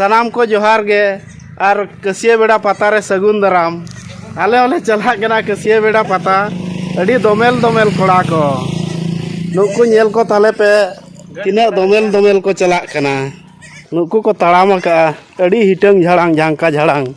सनाम को जोहार गे और कासियाबेड़ा पता रे सगुन दाराम आले वाले चला गना कासियाबेड़ा पता अड़ी दोमेल दोमेल कोड़ा को नुकु नेल को ताले पे तिना दोमेल दोमेल को चला कना नुकु को तड़ाम का अड़ी हिटंग झाड़ांग झांका झाड़ांग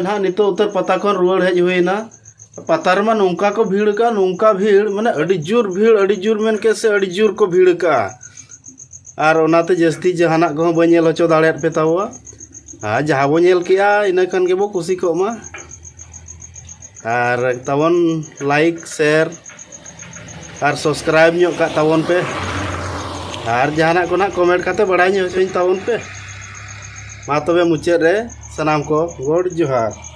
नहा नितो उत्तर पता खन रुआड़ हेज हुईना पता रमा नौका को भीड़ का नौका भीड़ माने अड़ी जोर मेन के से अड़ी जोर को भीड़ का आर ओनाते जस्ती जहाना को बा नेल होचो दाड़ेत पे तावा आ जहां बो नेल किया इना खान के बो खुशी को मा आर तावन लाइक शेयर आर सब्सक्राइब ᱧᱚᱜ का तावन पे आर जहाना को ना कमेंट काते बड़ाई ᱧᱚᱜ होचो तावन पे मा तबे मुचाद रे सनाम को गोड जोहार।